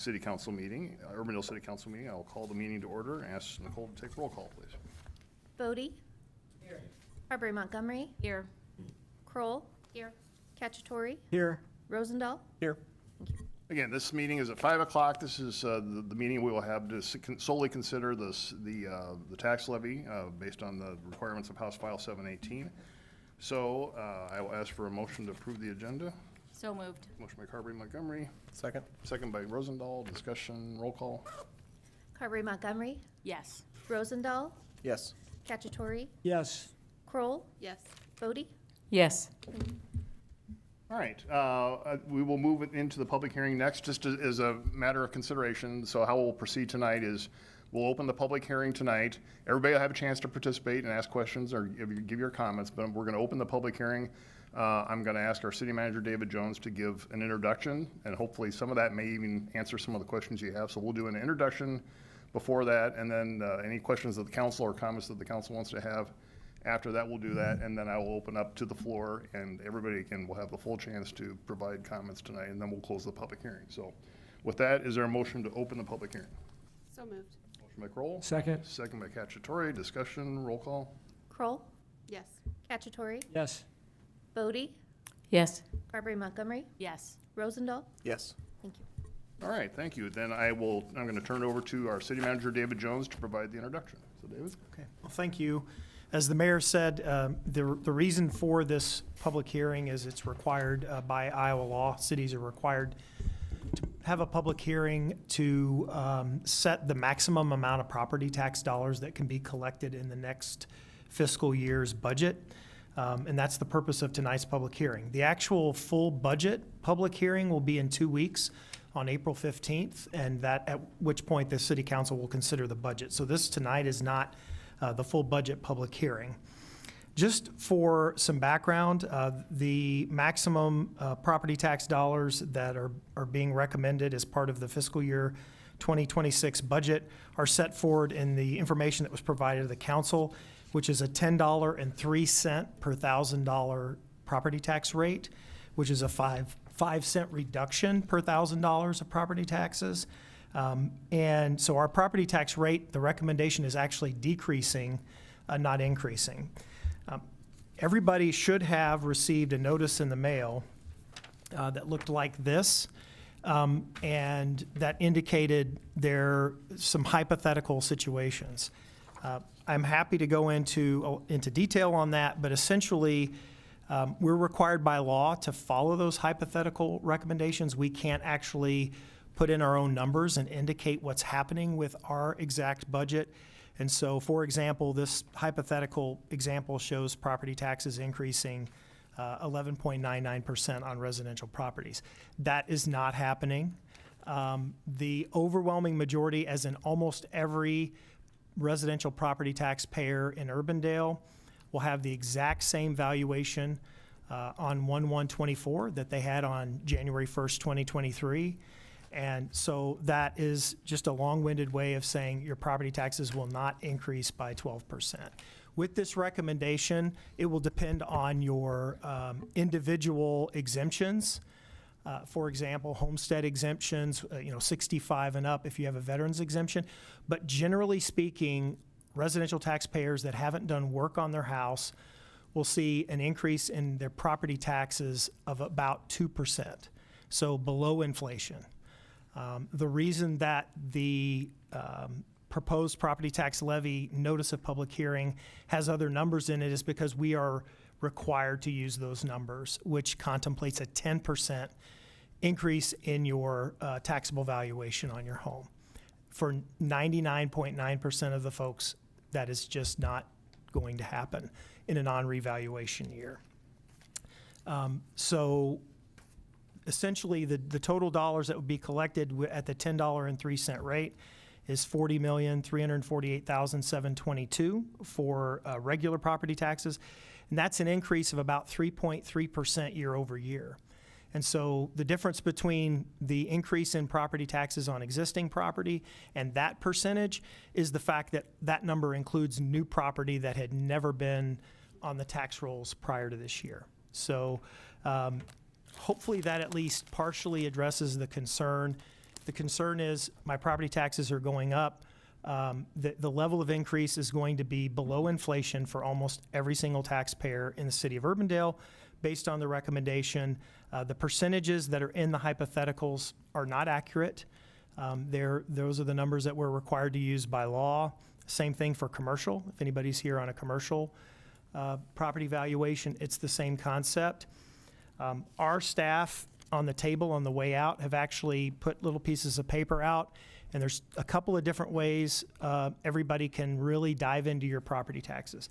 City Council meeting, Urbandale City Council meeting. I'll call the meeting to order and ask Nicole to take roll call, please. Bodie. Here. Carberry Montgomery. Here. Kroll. Here. Cacciatore. Here. Rosendahl. Here. Again, this meeting is at 5 o'clock. This is the meeting we will have to solely consider the tax levy based on the requirements of House File 718. So I will ask for a motion to approve the agenda. So moved. Motion by Carberry Montgomery, Second. second by Rosendahl. Discussion, roll call. Carberry Montgomery. Yes. Rosendahl. Yes. Cacciatore. Yes. Kroll. Yes. Bodie. Yes. All right, we will move it into the public hearing next, just as a matter of consideration. So how we'll proceed tonight is we'll open the public hearing tonight. Everybody will have a chance to participate and ask questions or give your comments, but we're going to open the public hearing. I'm going to ask our city manager, David Jones, to give an introduction, and hopefully some of that may even answer some of the questions you have. So we'll do an introduction before that, and then any questions that the council or comments that the council wants to have. After that, we'll do that, and then I will open up to the floor, and everybody will have the full chance to provide comments tonight, and then we'll close the public hearing. So with that, is there a motion to open the public hearing? So moved. Motion by Kroll. Second. Second by Cacciatore. Discussion, roll call. Kroll. Yes. Cacciatore. Yes. Bodie. Yes. Carberry Montgomery. Yes. Rosendahl. Yes. Thank you. All right, thank you. Then I'm going to turn it over to our city manager, David Jones, to provide the introduction. So David? Okay, well, thank you. As the mayor said, the reason for this public hearing is it's required by Iowa law. Cities are required to have a public hearing to set the maximum amount of property tax dollars that can be collected in the next fiscal year's budget. And that's the purpose of tonight's public hearing. The actual full budget public hearing will be in 2 weeks on April 15th, and that at which point the city council will consider the budget. So this tonight is not the full budget public hearing. Just for some background, the maximum property tax dollars that are being recommended as part of the fiscal year 2026 budget are set forward in the information that was provided to the council, which is a $10.03 per $1,000 property tax rate, which is a 5 cent reduction per $1,000 of property taxes. And so our property tax rate, the recommendation is actually decreasing, not increasing. Everybody should have received a notice in the mail that looked like this, and that indicated there some hypothetical situations. I'm happy to go into detail on that, but essentially, we're required by law to follow those hypothetical recommendations. We can't actually put in our own numbers and indicate what's happening with our exact budget. And so, for example, this hypothetical example shows property taxes increasing 11.99% on residential properties. That is not happening. The overwhelming majority, as in almost every residential property taxpayer in Urbandale, will have the exact same valuation on 1/1/24 that they had on January 1st, 2023. And so that is just a long-winded way of saying your property taxes will not increase by 12%. With this recommendation, it will depend on your individual exemptions. For example, homestead exemptions, 65 and up if you have a veteran's exemption. But generally speaking, residential taxpayers that haven't done work on their house will see an increase in their property taxes of about 2%, so below inflation. The reason that the proposed property tax levy notice of public hearing has other numbers in it is because we are required to use those numbers, which contemplates a 10% increase in your taxable valuation on your home. For 99.9% of the folks, that is just not going to happen in a non-revaluation year. So essentially, the total dollars that would be collected at the $10.03 rate is $40,348,722 for regular property taxes, and that's an increase of about 3.3% year over year. And so the difference between the increase in property taxes on existing property and that percentage is the fact that that number includes new property that had never been on the tax rolls prior to this year. So hopefully that at least partially addresses the concern. the concern is my property taxes are going up, the level of increase is going to be below inflation for almost every single taxpayer in the city of Urbandale based on the recommendation. The percentages that are in the hypotheticals are not accurate. Those are the numbers that we're required to use by law. Same thing for commercial. If anybody's here on a commercial property valuation, it's the same concept. Our staff on the table on the way out have actually put little pieces of paper out, and there's a couple of different ways everybody can really dive into your property taxes.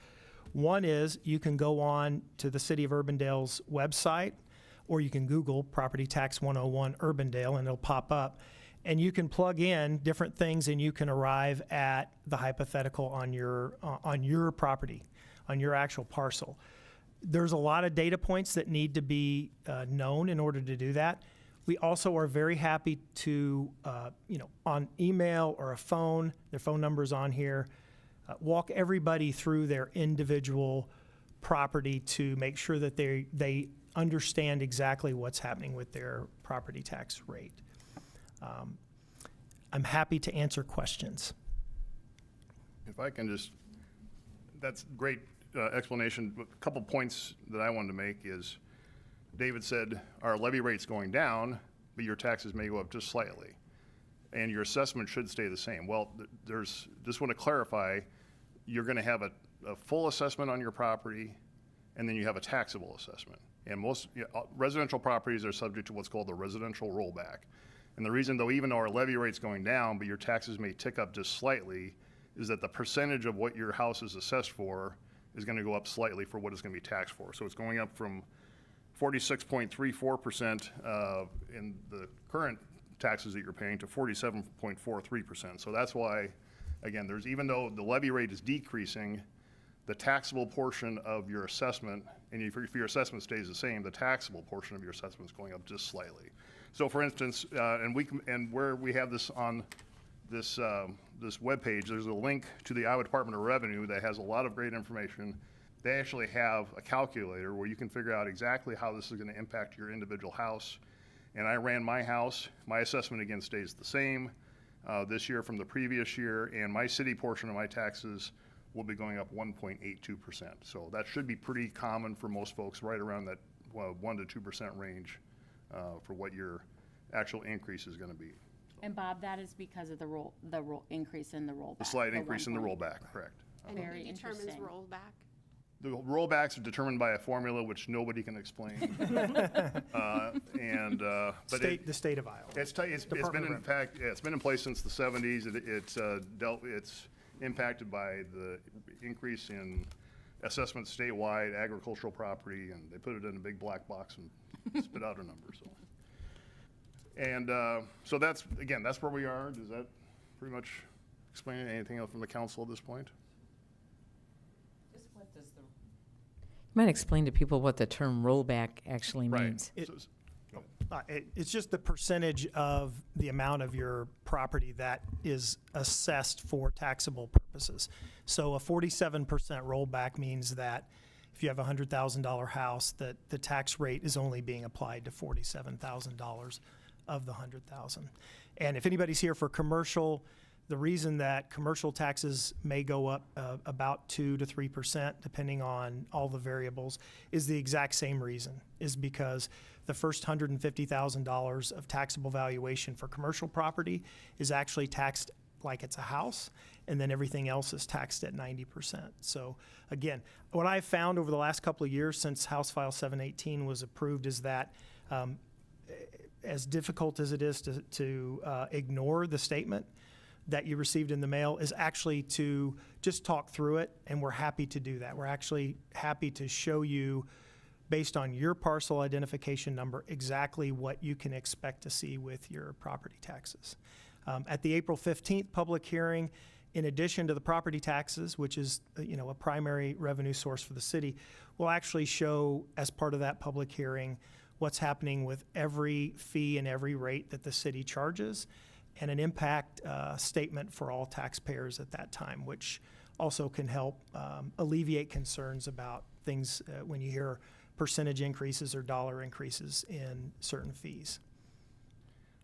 One is you can go on to the City of Urbandale's website, or you can Google Property Tax 101 Urbandale, and it'll pop up. And you can plug in different things, and you can arrive at the hypothetical on your property, on your actual parcel. There's a lot of data points that need to be known in order to do that. We also are very happy to, on email or a phone, their phone number's on here, walk everybody through their individual property to make sure that they understand exactly what's happening with their property tax rate. I'm happy to answer questions. If I can just, that's great explanation. A couple points that I wanted to make is, David said our levy rate's going down, but your taxes may go up just slightly, and your assessment should stay the same. Well, just want to clarify, you're going to have a full assessment on your property, and then you have a taxable assessment. And most residential properties are subject to what's called the residential rollback. And the reason, though, even though our levy rate's going down, but your taxes may tick up just slightly, is that the percentage of what your house is assessed for is going to go up slightly for what it's going to be taxed for. So it's going up from 46.34% in the current taxes that you're paying to 47.43%. So that's why, again, even though the levy rate is decreasing, the taxable portion of your assessment, and if your assessment stays the same, the taxable portion of your assessment is going up just slightly. So, for instance, and where we have this on this webpage, there's a link to the Iowa Department of Revenue that has a lot of great information. They actually have a calculator where you can figure out exactly how this is going to impact your individual house. And I ran my house. My assessment, again, stays the same this year from the previous year, and my city portion of my taxes will be going up 1.82%. So that should be pretty common for most folks, right around that 1 to 2% range for what your actual increase is going to be. And Bob, that is because of the increase in the rollback. The slight increase in the rollback, correct. And Very who determines interesting. rollback? The rollbacks are determined by a formula which nobody can explain. But The state of Iowa. it's been in fact, yeah, it's been in place since the 70s. It's impacted by the increase in assessment statewide, agricultural property, and they put it in a big black box and spit out a number. So, and so that's where we are. Does that pretty much explain anything else from the council at this point? You might explain to people what the term rollback actually Right. means. It's just the percentage of the amount of your property that is assessed for taxable purposes. So a 47% rollback means that if you have a $100,000 house, that the tax rate is only being applied to $47,000 of the $100,000. And if anybody's here for commercial, the reason that commercial taxes may go up about 2 to 3%, depending on all the variables, is the exact same reason, is because the first $150,000 of taxable valuation for commercial property is actually taxed like it's a house, and then everything else is taxed at 90%. So again, what I've found over the last couple of years since House File 718 was approved is that as difficult as it is to ignore the statement that you received in the mail, is actually to just talk through it, and we're happy to do that. We're actually happy to show you, based on your parcel identification number, exactly what you can expect to see with your property taxes. At the April 15th public hearing, in addition to the property taxes, which is a primary revenue source for the city, we'll actually show, as part of that public hearing, what's happening with every fee and every rate that the city charges, and an impact statement for all taxpayers at that time, which also can help alleviate concerns about things when you hear percentage increases or dollar increases in certain fees.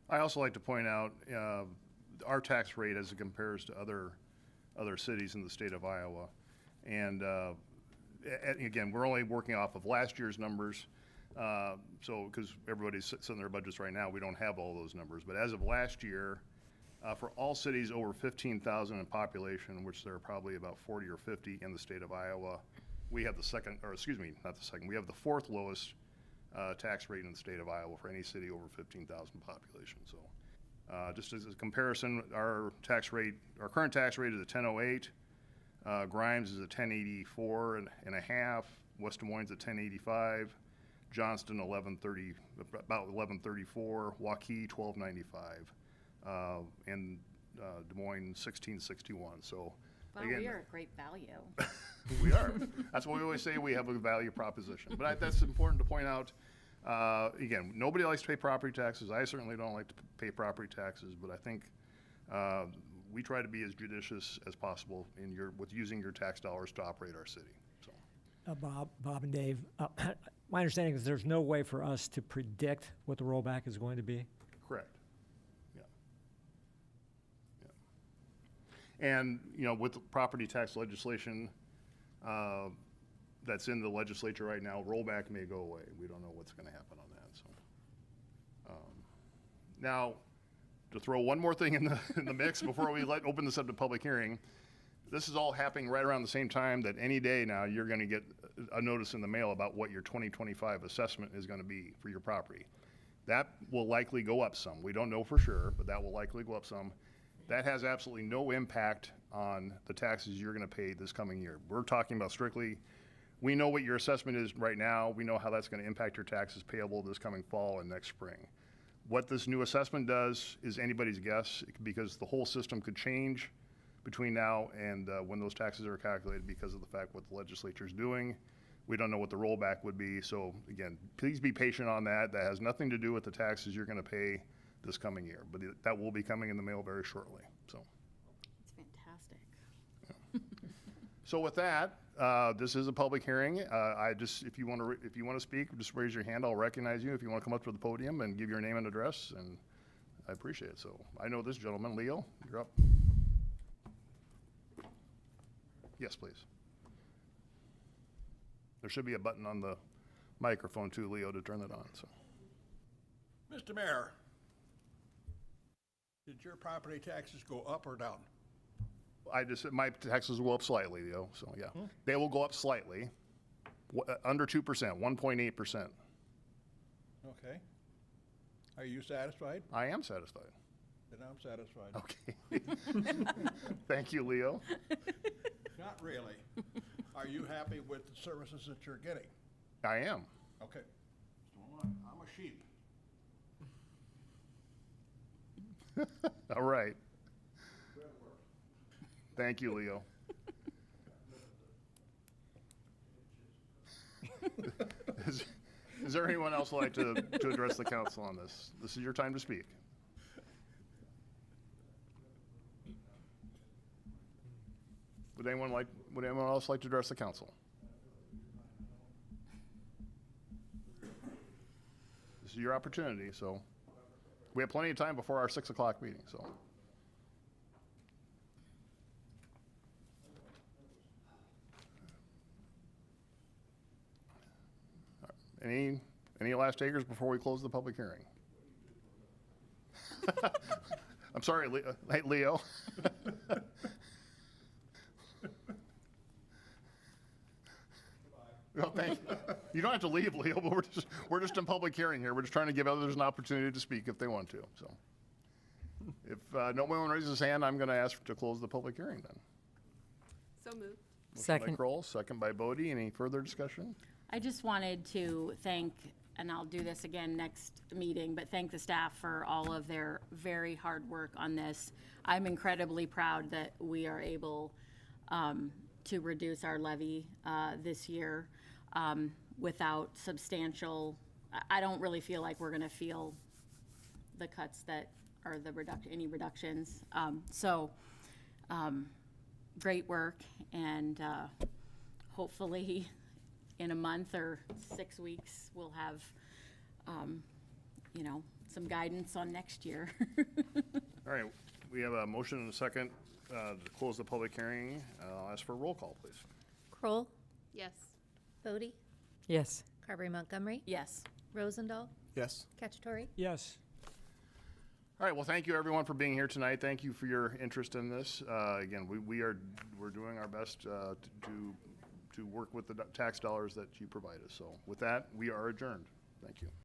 I also like to point out, our tax rate as it compares to other cities in the state of Iowa. And, again, we're only working off of last year's numbers. So, because everybody's setting their budgets right now, we don't have all those numbers. But as of last year, for all cities over 15,000 in population, which there are probably about 40 or 50 in the state of Iowa, we have the second, or excuse me, not the second, we have the fourth lowest tax rate in the state of Iowa for any city over 15,000 population. So just as a comparison, our current tax rate is at 10.08. Grimes is at 10.84 and a half. West Des Moines at 10.85. Johnston, 11.30, about 11.34. Waukee, 12.95. And Des Moines, 16.61. So Wow, again, we are a great value. we are. That's what we always say, we have a value proposition. But that's important to point out. Again, nobody likes to pay property taxes. I certainly don't like to pay property taxes, but I think we try to be as judicious as possible with using your tax dollars to operate our city. So, Bob and Dave, my understanding is there's no way for us to predict what the rollback is going to be. correct. Yeah. Yeah. And, with the property tax legislation that's in the legislature right now, rollback may go away. We don't know what's going to happen on that, so. Now, to throw one more thing in the mix before we open this up to public hearing, this is all happening right around the same time that any day now you're going to get a notice in the mail about what your 2025 assessment is going to be for your property. That will likely go up some. We don't know for sure, but that will likely go up some. That has absolutely no impact on the taxes you're going to pay this coming year. We're talking about strictly, we know what your assessment is right now. We know how that's going to impact your taxes payable this coming fall and next spring. What this new assessment does is anybody's guess, because the whole system could change between now and when those taxes are calculated because of the fact what the legislature is doing. We don't know what the rollback would be. So again, please be patient on that. That has nothing to do with the taxes you're going to pay this coming year, but that will be coming in the mail very shortly. So. It's fantastic. So with that, this is a public hearing. If you want to speak, just raise your hand. I'll recognize you if you want to come up to the podium and give your name and address, and I appreciate it. So I know this gentleman, Leo, you're up. Yes, please. There should be a button on the microphone too, Leo, to turn it on. So. Mr. Mayor, did your property taxes go up or down? My taxes will go up slightly, Leo. So yeah, they will go up slightly, under 2%, 1.8%. Okay. Are you satisfied? I am satisfied. Then I'm satisfied. Okay. Thank you, Leo. Not really. Are you happy with the services that you're getting? I am. Okay. So I'm a sheep. All right. Thank you, Leo. Is there anyone else who would like to address the council on this? This is your time to speak. Would anyone else like to address the council? This is your opportunity, so we have plenty of time before our 6 o'clock meeting, so. Any last takers before we close the public hearing? I'm sorry, hey, Leo. Well, thank you. You don't have to leave, Leo, but we're just in public hearing here. We're just trying to give others an opportunity to speak if they want to, so. If no one raises his hand, I'm going to ask to close the public hearing then. So moved. Motion by Second. Kroll, second by Bodie. Any further discussion? I just wanted to thank, and I'll do this again next meeting, but thank the staff for all of their very hard work on this. I'm incredibly proud that we are able to reduce our levy this year without substantial, I don't really feel like we're gonna feel the cuts that, or any reductions. Great work, and hopefully in a month or 6 weeks, we'll have, some guidance on next year. All right, we have a motion and a second to close the public hearing. I'll ask for a roll call, please. Kroll, Yes. Bodie, Yes. Carberry Montgomery, Yes. Rosendahl, Yes. Cacciatore. Yes. All right, well, thank you everyone for being here tonight. Thank you for your interest in this. Again, we're doing our best to work with the tax dollars that you provide us. So with that, we are adjourned. Thank you.